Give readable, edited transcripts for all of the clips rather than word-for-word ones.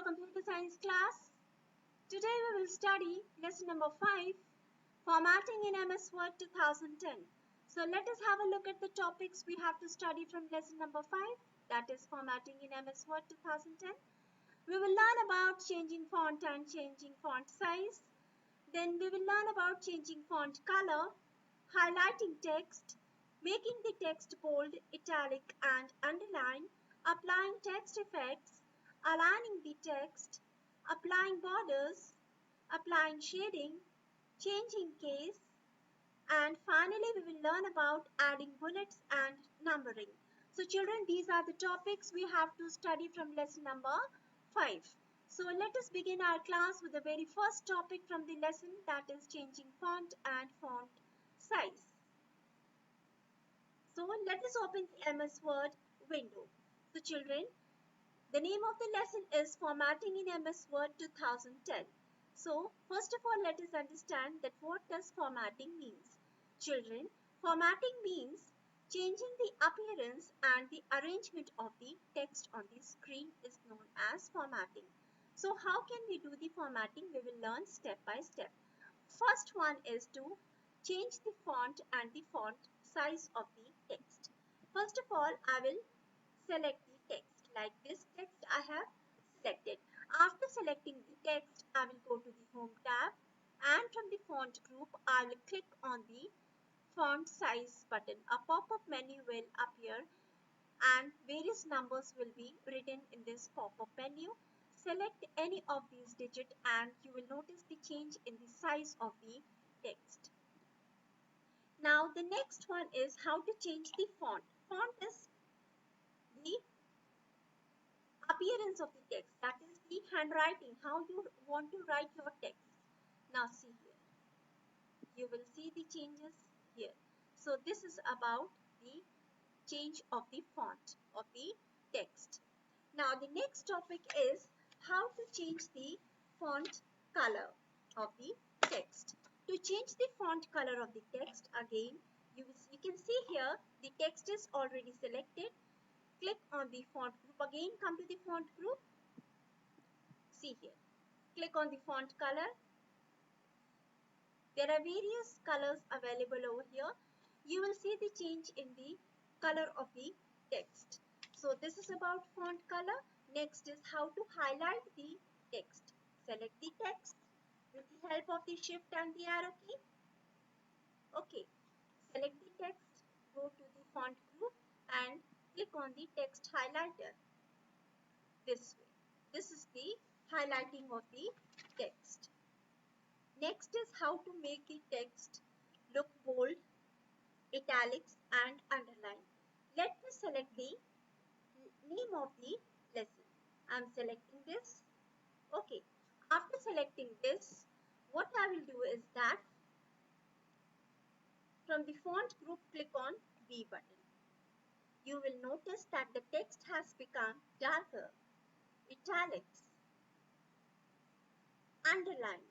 Hello computer science class. Today we will study lesson number 5, formatting in MS Word 2010. So let us have a look at the topics we have to study from lesson number 5, that is formatting in MS Word 2010. We will learn about changing font and changing font size. Then we will learn about changing font color, highlighting text, making the text bold, italic and underline, applying text effects, aligning the text, applying borders, applying shading, changing case, and finally we will learn about adding bullets and numbering. So children, these are the topics we have to study from lesson number 5. So let us begin our class with the very first topic from the lesson, that is changing font and font size. So let us open the MS Word window. So children, the name of the lesson is Formatting in MS Word 2010. So first of all, let us understand that what does formatting means. Children, formatting means changing the appearance and the arrangement of the text on the screen is known as formatting. So how can we do the formatting? We will learn step by step. First one is to change the font and the font size of the text. First of all, I will select the text. Like this text I have selected. After selecting the text, I will go to the Home tab and from the font group, I will click on the font size button. A pop-up menu will appear and various numbers will be written in this pop-up menu. Select any of these digits and you will notice the change in the size of the text. Now the next one is how to change the font. Font is the appearance of the text, that is the handwriting, how you want to write your text. Now see here, you will see the changes here. So this is about the change of the font of the text. Now the next topic is how to change the font color of the text. To change the font color of the text, again you can see here the text is already selected. Click on the font group. Again come to the font group. See here. Click on the font color. There are various colors available over here. You will see the change in the color of the text. So this is about font color. Next is how to highlight the text. Select the text with the help of the shift and the arrow key. Okay. Select the text. Go to the font group and click on the text highlighter. This way. This is the highlighting of the text. Next is how to make the text look bold, italics and underline. Let me select the name of the lesson. I am selecting this. Okay. After selecting this, what I will do is that from the font group, click on B button. You will notice that the text has become darker, italics, underline.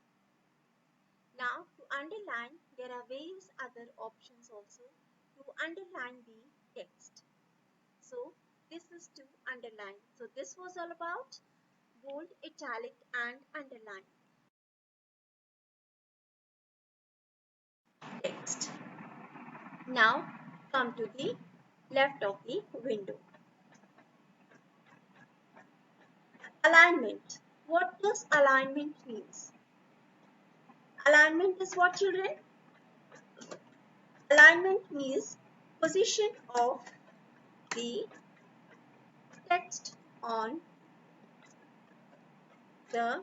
Now to underline, there are various other options also to underline the text. So this is to underline. So this was all about bold, italic and underline text. Now come to the left of the window. Alignment. What does alignment means? Alignment is what, children? Alignment means position of the text on the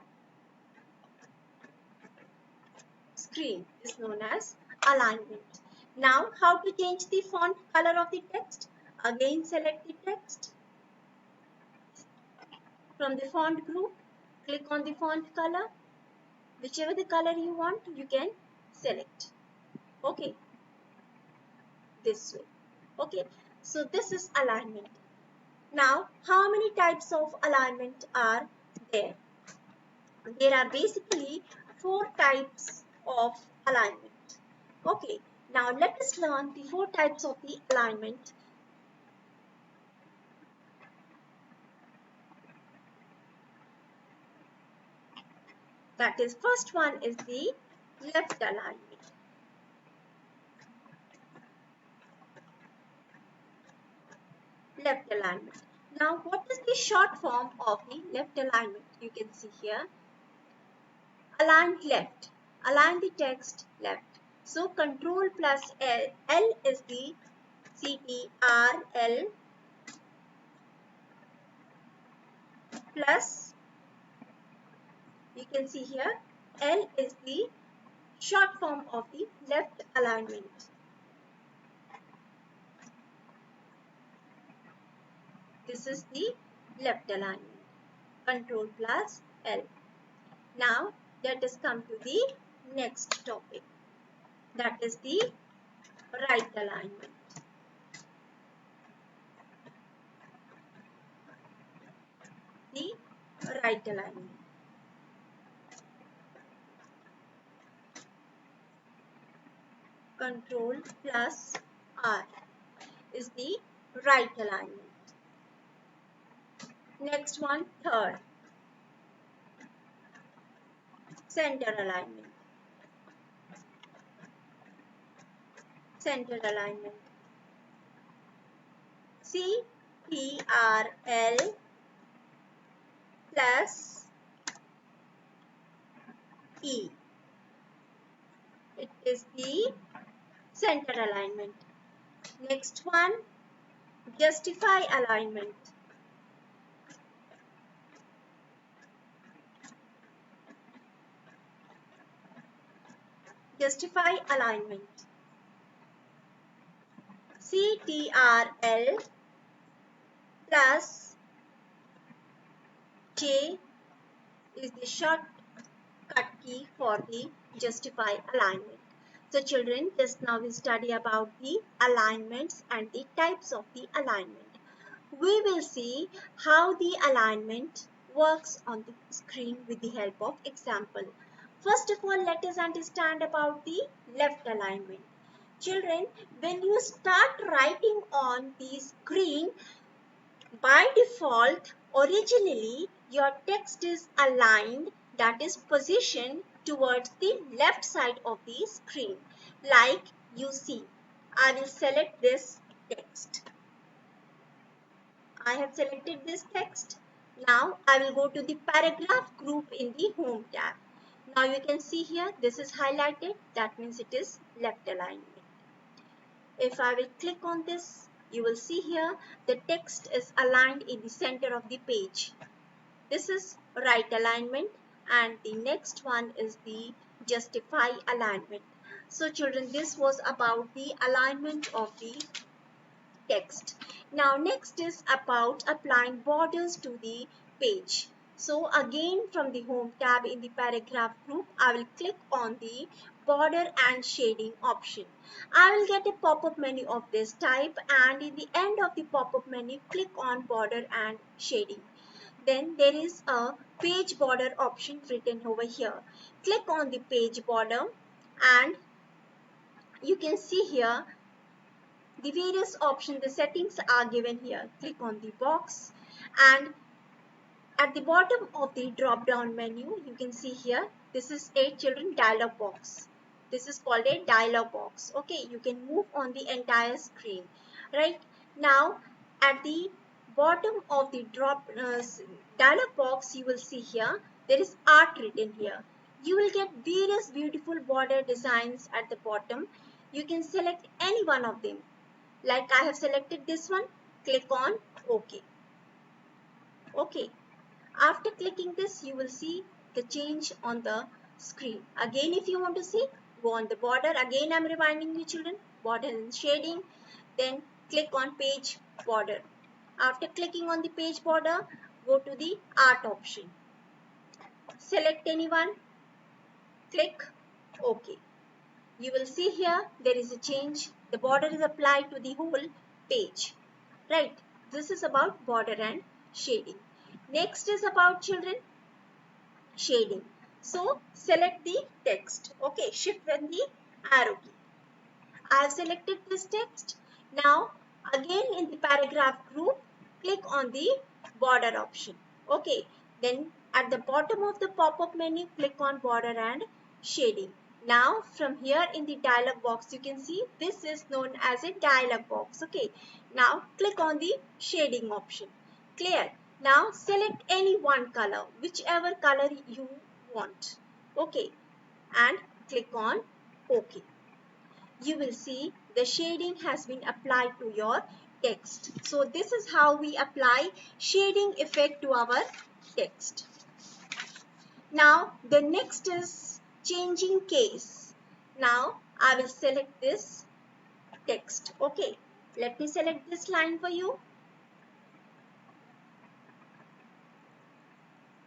screen is known as alignment. Now, how to change the font color of the text? Again, select the text. From the font group, click on the font color. Whichever the color you want, you can select. Okay. This way. Okay. So, this is alignment. Now, how many types of alignment are there? There are basically 4 types of alignment. Okay, now let us learn the 4 types of the alignment. That is, first one is the left alignment. Left alignment. Now, what is the short form of the left alignment? You can see here. Align left. Align the text left. So, Control plus L. L is the CTRL plus, you can see here, L is the short form of the left alignment. This is the left alignment. Control plus L. Now let us come to the next topic. That is the right alignment. The right alignment. Control plus R is the right alignment. Next one, third. Center alignment. Center alignment. CTRL plus E. It is the center alignment. Next one, justify alignment. Justify alignment. CTRL plus J is the shortcut key for the justify alignment. So children, just now we study about the alignments and the types of the alignment. We will see how the alignment works on the screen with the help of example. First of all, let us understand about the left alignment. Children, when you start writing on the screen, by default, originally your text is aligned, that is positioned towards the left side of the screen. Like you see, I will select this text. I have selected this text. Now I will go to the paragraph group in the Home tab. Now you can see here, this is highlighted, that means it is left alignment. If I will click on this, you will see here the text is aligned in the center of the page. This is right alignment, and the next one is the justify alignment. So children, this was about the alignment of the text. Now next is about applying borders to the page. So again, from the Home tab in the paragraph group, I will click on the border and shading option. I will get a pop-up menu of this type, and in the end of the pop-up menu, click on border and shading. Then there is a page border option written over here. Click on the page border, and you can see here the various options, the settings are given here. Click on the box, and at the bottom of the drop down menu, you can see here, this is a children dialog box. This is called a dialog box. Okay, you can move on the entire screen. Right now, at the bottom of the dialog box, you will see here, there is art written here. You will get various beautiful border designs at the bottom. You can select any one of them. Like I have selected this one, click on OK. OK. After clicking this, you will see the change on the screen. Again, if you want to see, go on the border. Again, I'm reminding you children, border and shading. Then click on page border. After clicking on the page border, go to the art option. Select anyone, click OK. You will see here there is a change. The border is applied to the whole page. Right. This is about border and shading. Next is about children shading. So select the text. Okay. Shift and the arrow key. I have selected this text. Now again in the paragraph group, click on the border option. Okay. Then At the bottom of the pop-up menu, click on border and shading. Now from here in the dialog box, you can see this is known as a dialog box. Okay. Now click on the shading option. Clear. Now select any one color, whichever color you want. Okay. And click on OK. You will see the shading has been applied to your text. So this is how we apply shading effect to our text. Now the next is changing case. Now I will select this text. Okay, let me select this line for you.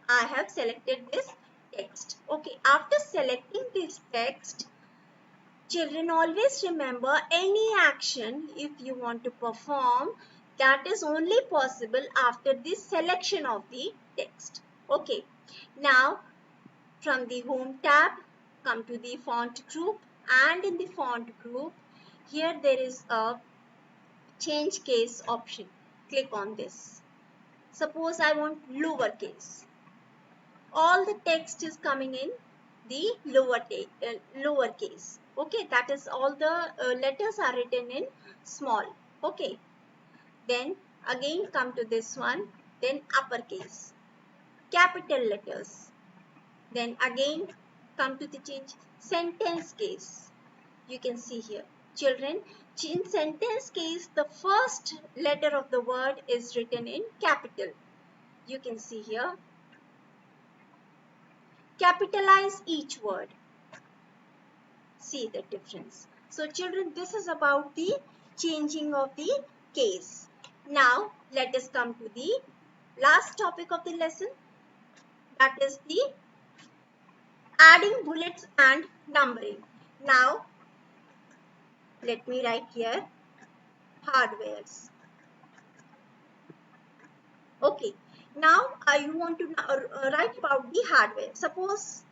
I have selected this text. Okay, after selecting this text, children, always remember any action if you want to perform, that is only possible after the selection of the text. Okay, now from the home tab, come to the font group, and in the font group, here there is a change case option. Click on this. Suppose I want lowercase. All the text is coming in the lower case. Okay, that is all the letters are written in small. Okay, then again come to this one, then uppercase, capital letters, then again come to the change sentence case. You can see here, children, in sentence case the first letter of the word is written in capital. You can see here, capitalize each word. See the difference. So children, this is about the changing of the case. Now let us come to the last topic of the lesson, that is the adding bullets and numbering. Now let me write here hardwares. Okay, now I want to write about the hardware. Suppose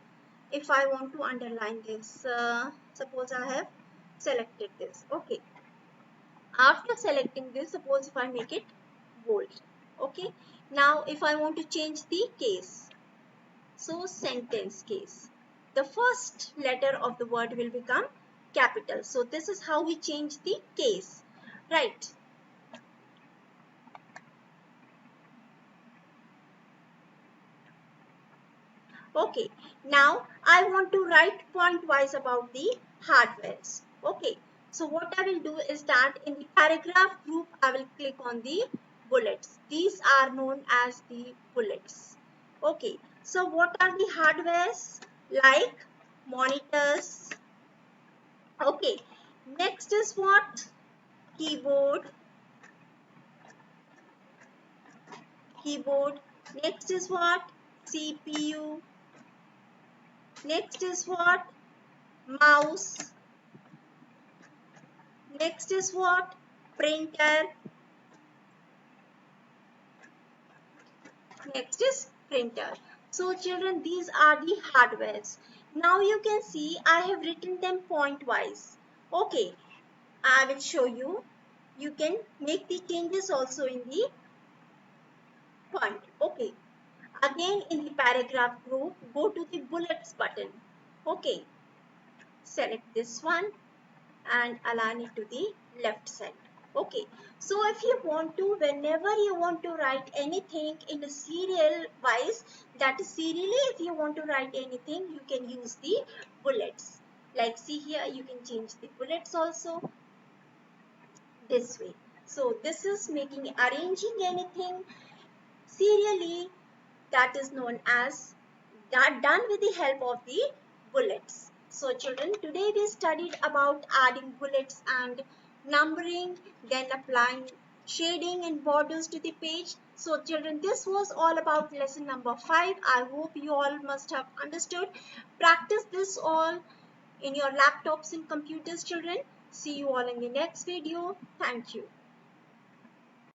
if I want to underline this, suppose I have selected this. Okay, after selecting this, suppose if I make it bold. Okay, now if I want to change the case, so sentence case, the first letter of the word will become capital. So this is how we change the case, right? Okay, now I want to write point-wise about the hardwares. Okay, so what I will do is that in the paragraph group, I will click on the bullets. These are known as the bullets. Okay, so what are the hardwares? Like monitors. Okay, next is what? Keyboard. Keyboard. Next is what? CPU. Next is what? Mouse. Next is what? Printer. Next is printer. So children, these are the hardwares. Now you can see I have written them point wise. Okay, I will show you. You can make the changes also in the font. Okay, again in the paragraph group, go to the bullets button. Okay, select this one and align it to the left side. Okay, so if you want to, whenever you want to write anything in a serial wise, that is serially, if you want to write anything, you can use the bullets. Like see here, you can change the bullets also this way. So this is making arranging anything serially, that is known as that done with the help of the bullets. So children, today we studied about adding bullets and numbering, then applying shading and borders to the page. So children, this was all about lesson number 5. I hope you all must have understood. Practice this all in your laptops and computers, children. See you all in the next video. Thank you.